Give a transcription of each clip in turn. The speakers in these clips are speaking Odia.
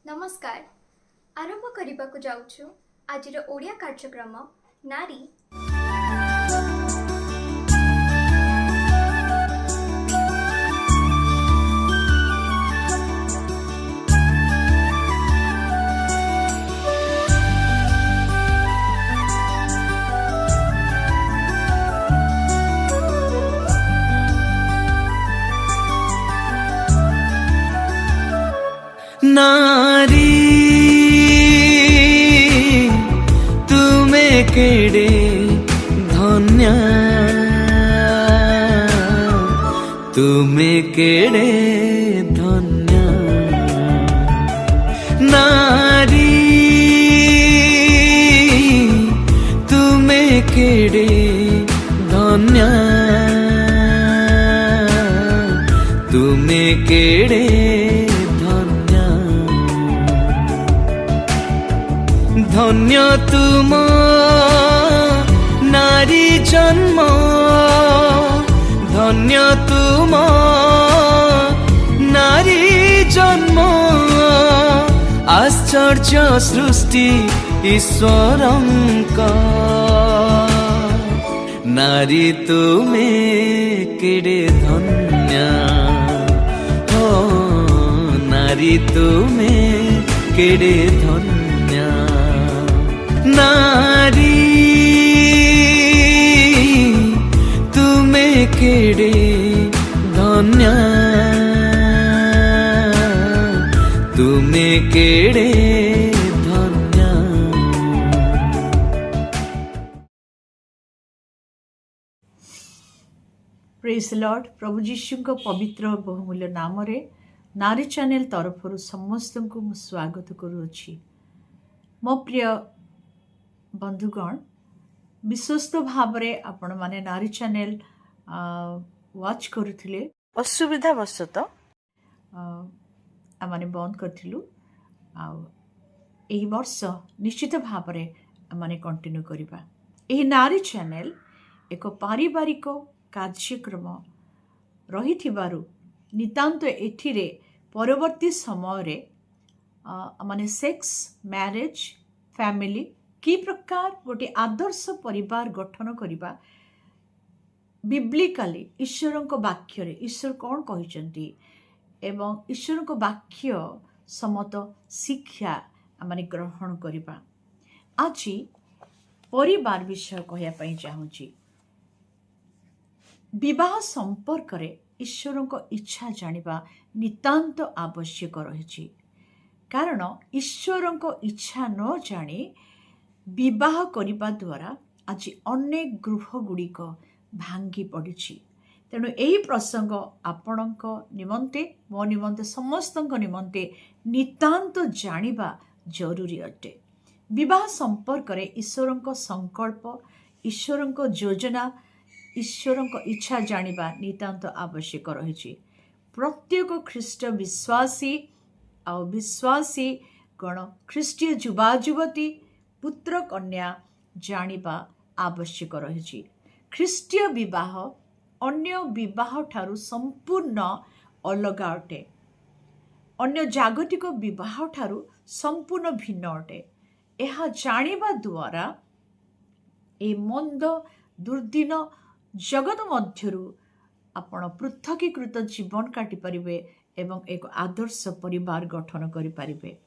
नमस्कार आरंभ करने जाऊँ आज ओडिया कार्यक्रम नारी नारी तुमे केड़े धन्य तुमे केड़े धन्य नारी तुमे केड़े धन्य तुमे केड़े धन्य तुम नारी जन्म धन्य तुम नारी जन्म आश्चर्य सृष्टि ईश्वरंका नारी तुमे केड़े धन्य हो नारी तुमे केड़े धन्य नारी तुमे केड़े धन्य तुमे केड़े धन्य। प्रेज लॉर्ड प्रभु जीशु को पवित्र बहुमूल्य नाम रे नारी चैनल तरफ समस्त को स्वागत करुछि। मो प्रिय बंधुगण विश्वस्त भाव में आपण माने नारी चैनल वाच करुथिले असुविधा वशत आमाने बंद करथिलु एही वर्ष निश्चित भाव में आमाने कंटिन्यू करिबा। एही नारी चैनल एक पारिवारिक कार्यक्रम रहिथिबारु नितांत एथिरे परवर्ती समय रे माने सेक्स मैरिज फैमिली की प्रकार गोटे आदर्श परिवार गठन करबा बिब्लिकली ईश्वर वाक्य रे ईश्वर कौन कहते एवं ईश्वर वाक्य समत शिक्षा माने ग्रहण करबा। आज परिवार विषय कहया चाहूँगी। विवाह संपर्क रे ईश्वर इच्छा जानिबा नितांत आवश्यक रही कारण ईश्वर इच्छा न जानी विवाह करने द्वारा आज अनेक गृह गुड़िक भांगी पड़ी। तेणु यही प्रसंग आपणक निमंते मो निमंते समस्त निमंते नितांत जानिबा जरूरी अटे। विवाह संपर्क रे ईश्वर संकल्प ईश्वर योजना ईश्वर इच्छा जानिबा नितांत आवश्यक रही। प्रत्येक ख्रीष्ट विश्वासी आ विश्वासी गण ख्रीष्टीय युवा युवती पुत्र कन्या जानिबा आवश्यक रही। ख्रीष्टीय विवाह अन्य विवाह ठारू संपूर्ण अलग अटे। अन्य जागतिक विवाह ठारू संपूर्ण भिन्न अटे। यह जानिबा द्वारा ए मंद दुर्दिन जगत मध्यरु आपण पृथकीकृत जीवन काटी परिबे एवं एक आदर्श परिवार गठन करि परिबे।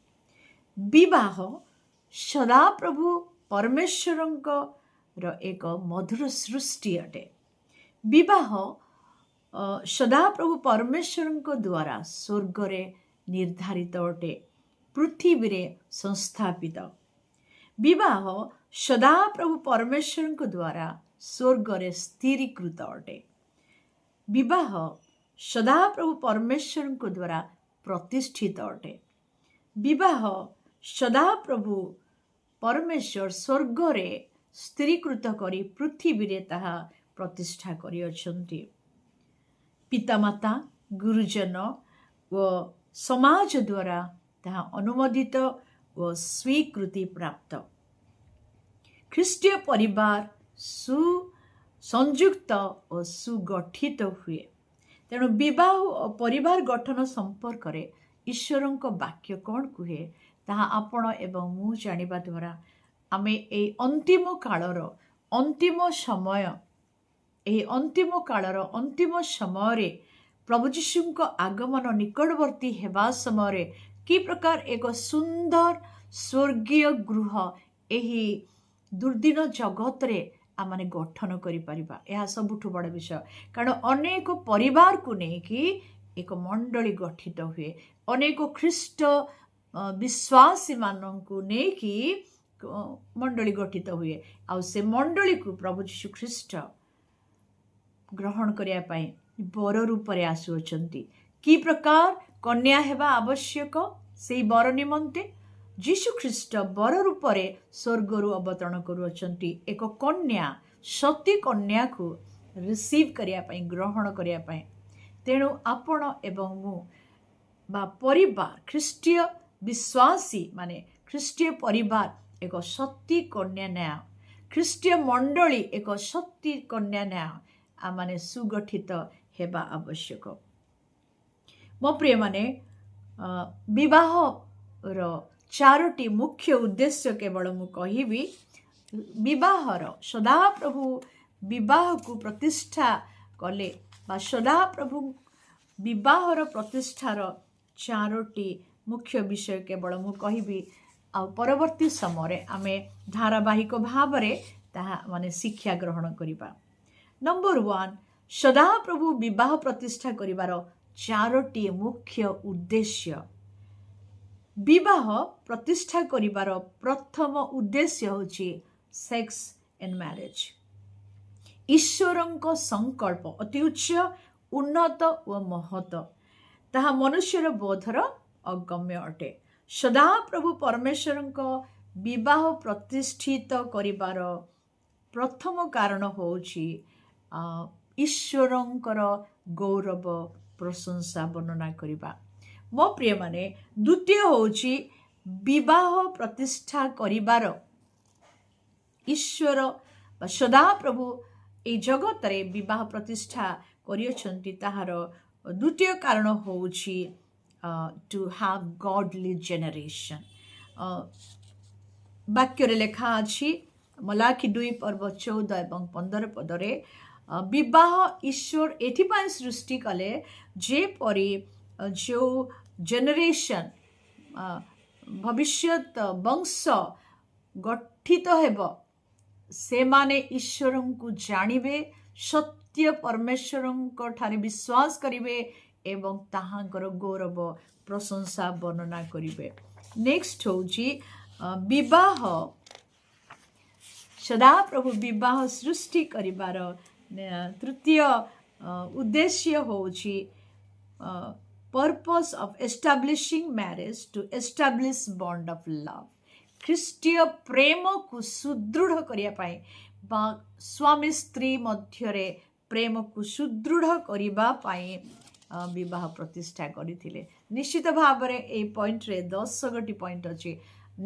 विवाह सदा प्रभु परमेश्वरंकर एक मधुर सृष्टि अटे। विवाह सदा प्रभु परमेश्वरंक द्वारा स्वर्ग रे निर्धारित अटे पृथ्वी रे संस्थापित। विवाह सदा प्रभु परमेश्वरंक द्वारा स्वर्ग रे स्थिरीकृत अटे। विवाह सदा प्रभु परमेश्वर द्वारा प्रतिष्ठित अटे। विवाह सदा प्रभु परमेश्वर स्वर्ग रे स्थिरीकृत करी पृथ्वी रे ताहा प्रतिष्ठा करी अछंती। पितामाता गुरुजन व समाज द्वारा ताहा अनुमोदित व स्वीकृति प्राप्त। ख्रीष्टीय परिवार सुसंयुक्त और सुगठित हुए। तेणु विवाह और परिवार गठन संपर्क रे ଈଶ୍ୱରଙ୍କ ବାକ୍ୟ କ'ଣ କୁହେ ତାହା ଆପଣ ଏବଂ ମୁଁ ଜାଣିବା ଦ୍ୱାରା ଆମେ ଏହି ଅନ୍ତିମ କାଳର ଅନ୍ତିମ ସମୟ ଏହି ଅନ୍ତିମ କାଳର ଅନ୍ତିମ ସମୟରେ ପ୍ରଭୁ ଯୀଶୁଙ୍କ ଆଗମନ ନିକଟବର୍ତ୍ତୀ ହେବା ସମୟରେ କି ପ୍ରକାର ଏକ ସୁନ୍ଦର ସ୍ୱର୍ଗୀୟ ଗୃହ ଏହି ଦୁର୍ଦିନ ଜଗତରେ ଆମେ ଗଠନ କରିପାରିବା। ଏହା ସବୁଠୁ ବଡ଼ ବିଷୟ, କାରଣ ଅନେକ ପରିବାରକୁ ନେଇକି ଏକ ମଣ୍ଡଳୀ ଗଠିତ ହୁଏ, ଅନେକ ଖ୍ରୀଷ୍ଟ ବିଶ୍ୱାସୀମାନଙ୍କୁ ନେଇକି ମଣ୍ଡଳୀ ଗଠିତ ହୁଏ। ଆଉ ସେ ମଣ୍ଡଳୀକୁ ପ୍ରଭୁ ଯୀଶୁ ଖ୍ରୀଷ୍ଟ ଗ୍ରହଣ କରିବା ପାଇଁ ବର ରୂପରେ ଆସୁଅଛନ୍ତି। କି ପ୍ରକାର କନ୍ୟା ହେବା ଆବଶ୍ୟକ ସେହି ବର ନିମନ୍ତେ? ଯୀଶୁ ଖ୍ରୀଷ୍ଟ ବର ରୂପରେ ସ୍ୱର୍ଗରୁ ଅବତରଣ କରୁଅଛନ୍ତି ଏକ କନ୍ୟା, ସତୀ କନ୍ୟାକୁ ରିସିଭ୍ କରିବା ପାଇଁ, ଗ୍ରହଣ କରିବା ପାଇଁ। ତେଣୁ ଆପଣ ଏବଂ ମୁଁ ବା ପରିବାର, ଖ୍ରୀଷ୍ଟୀୟ ବିଶ୍ୱାସୀ ମାନେ ଖ୍ରୀଷ୍ଟୀୟ ପରିବାର ଏକ ସତୀ କନ୍ୟା ନ୍ୟାୟ, ଖ୍ରୀଷ୍ଟୀୟ ମଣ୍ଡଳୀ ଏକ ସତୀ କନ୍ୟା ନ୍ୟାୟ ଆମମାନେ ସୁଗଠିତ ହେବା ଆବଶ୍ୟକ। ମୋ ପ୍ରିୟମାନେ, ବିବାହର 4ଟି ମୁଖ୍ୟ ଉଦ୍ଦେଶ୍ୟ କେବଳ ମୁଁ କହିବି। ବିବାହର ସଦାପ୍ରଭୁ ବିବାହକୁ ପ୍ରତିଷ୍ଠା କଲେ ବା ସଦାପ୍ରଭୁ ବିବାହର ପ୍ରତିଷ୍ଠାର 4ଟି ମୁଖ୍ୟ ବିଷୟ କେବଳ ମୁଁ କହିବି। ଆଉ ପରବର୍ତ୍ତୀ ସମୟରେ ଆମେ ଧାରାବାହିକ ଭାବରେ ତାହା ମାନେ ଶିକ୍ଷା ଗ୍ରହଣ କରିବା। ନମ୍ବର 1, ସଦାପ୍ରଭୁ ବିବାହ ପ୍ରତିଷ୍ଠା କରିବାର 4ଟି ମୁଖ୍ୟ ଉଦ୍ଦେଶ୍ୟ। ବିବାହ ପ୍ରତିଷ୍ଠା କରିବାର ପ୍ରଥମ ଉଦ୍ଦେଶ୍ୟ ହେଉଛି ସେକ୍ସ ଏଣ୍ଡ ମ୍ୟାରେଜ। ଈଶ୍ୱରଙ୍କ ସଂକଳ୍ପ ଅତି ଉଚ୍ଚ, ଉନ୍ନତ ଓ ମହତ। ତାହା ମନୁଷ୍ୟର ବୋଧର ଅଗମ୍ୟ ଅଟେ। ସଦାପ୍ରଭୁ ପରମେଶ୍ୱରଙ୍କ ବିବାହ ପ୍ରତିଷ୍ଠିତ କରିବାର ପ୍ରଥମ କାରଣ ହେଉଛି ଈଶ୍ୱରଙ୍କର ଗୌରବ ପ୍ରଶଂସା ବର୍ଣ୍ଣନା କରିବା। ମୋ ପ୍ରିୟମାନେ, ଦ୍ୱିତୀୟ ହେଉଛି ବିବାହ ପ୍ରତିଷ୍ଠା କରିବାର ଈଶ୍ୱର ବା ସଦାପ୍ରଭୁ ଏହି ଜଗତରେ ବିବାହ ପ୍ରତିଷ୍ଠା କରିଅଛନ୍ତି। ତାହାର ଦ୍ୱିତୀୟ କାରଣ ହେଉଛି ଟୁ ହାଭ୍ ଗଡଲି ଜେନେରେସନ୍। ବାକ୍ୟରେ ଲେଖା ଅଛି ମଲାଖି 2:14 ଏବଂ 15 ପଦରେ, ବିବାହ ଈଶ୍ୱର ଏଥିପାଇଁ ସୃଷ୍ଟି କଲେ ଯେପରି ଯେଉଁ ଜେନେରେସନ୍ ଭବିଷ୍ୟତ ବଂଶ ଗଠିତ ହେବ ସେମାନେ ଈଶ୍ୱରଙ୍କୁ ଜାଣିବେ, ସତ୍ୟ ପରମେଶ୍ୱରଙ୍କ ଠାରେ ବିଶ୍ୱାସ କରିବେ ଏବଂ ତାହାଙ୍କର ଗୌରବ ପ୍ରଶଂସା ବର୍ଣ୍ଣନା କରିବେ। ନେକ୍ସଟ ହେଉଛି ବିବାହ। ସଦାପ୍ରଭୁ ବିବାହ ସୃଷ୍ଟି କରିବାର ତୃତୀୟ ଉଦ୍ଦେଶ୍ୟ ହେଉଛି purpose of establishing marriage to establish bond of love। ଖ୍ରୀଷ୍ଟୀୟ ପ୍ରେମକୁ ସୁଦୃଢ଼ କରିବା ପାଇଁ ବା ସ୍ୱାମୀ ସ୍ତ୍ରୀ ମଧ୍ୟରେ ପ୍ରେମକୁ ସୁଦୃଢ଼ କରିବା ପାଇଁ ବିବାହ ପ୍ରତିଷ୍ଠା କରିଥିଲେ। ନିଶ୍ଚିତ ଭାବରେ ଏହି ପଏଣ୍ଟରେ 10 ଗୋଟି ପଏଣ୍ଟ ଅଛି।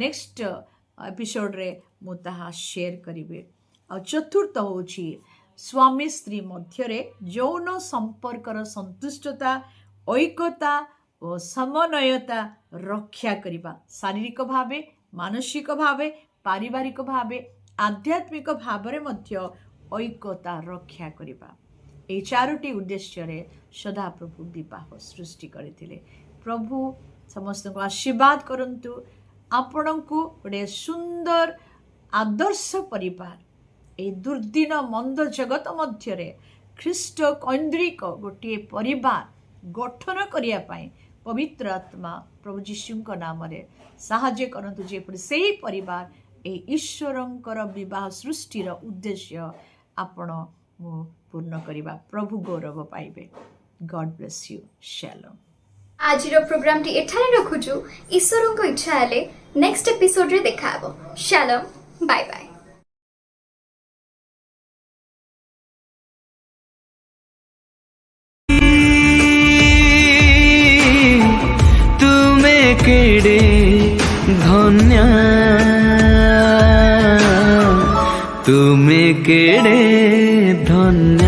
ନେକ୍ସଟ ଏପିସୋଡ଼ରେ ମୁଁ ତାହା ସେୟାର କରିବି। ଆଉ ଚତୁର୍ଥ ହେଉଛି ସ୍ୱାମୀ ସ୍ତ୍ରୀ ମଧ୍ୟରେ ଯୌନ ସମ୍ପର୍କର ସନ୍ତୁଷ୍ଟତା, ଐକ୍ୟତା ଓ ସମନ୍ୱୟତା ରକ୍ଷା କରିବା। ଶାରୀରିକ ଭାବେ, ମାନସିକ ଭାବେ, ପାରିବାରିକ ଭାବେ, ଆଧ୍ୟାତ୍ମିକ ଭାବରେ ମଧ୍ୟ ଐକ୍ୟତା ରକ୍ଷା କରିବା। ଏହି 4ଟି ଉଦ୍ଦେଶ୍ୟରେ ସଦାପ୍ରଭୁ ବିବାହ ସୃଷ୍ଟି କରିଥିଲେ। ପ୍ରଭୁ ସମସ୍ତଙ୍କୁ ଆଶୀର୍ବାଦ କରନ୍ତୁ। ଆପଣଙ୍କୁ ଗୋଟିଏ ସୁନ୍ଦର ଆଦର୍ଶ ପରିବାର ଏହି ଦୁର୍ଦିନ ମନ୍ଦ ଜଗତ ମଧ୍ୟରେ ଖ୍ରୀଷ୍ଟ କୈନ୍ଦ୍ରିକ ଗୋଟିଏ ପରିବାର ଗଠନ କରିବା ପାଇଁ ପବିତ୍ର ଆତ୍ମା ପ୍ରଭୁ ଯୀଶୁଙ୍କ ନାମରେ ସାହାଯ୍ୟ କରନ୍ତୁ, ଯେପରି ସେହି ପରିବାର ଏହି ଈଶ୍ୱରଙ୍କର ବିବାହ ସୃଷ୍ଟିର ଉଦ୍ଦେଶ୍ୟ ଆପଣ ମୁଁ ପୂର୍ଣ୍ଣ କରିବା। ପ୍ରଭୁ ଗୌରବ ପାଇବେ। ଗଡ୍ ବ୍ଲେସ୍ ୟୁ। ଶାଲୋମ୍। ଆଜିର ପ୍ରୋଗ୍ରାମଟି ଏଠାରେ ରଖୁଛୁ। ଈଶ୍ୱରଙ୍କ ଇଚ୍ଛା ହେଲେ ନେକ୍ସଟ ଏପିସୋଡରେ ଦେଖା ହେବ। ଶାଲୋମ୍, ବାଏ ବାଏ। ତୁମେ କେଡ଼େ ଧନ୍ୟ, ତୁମେ କେଡ଼େ ଧନ୍ୟ।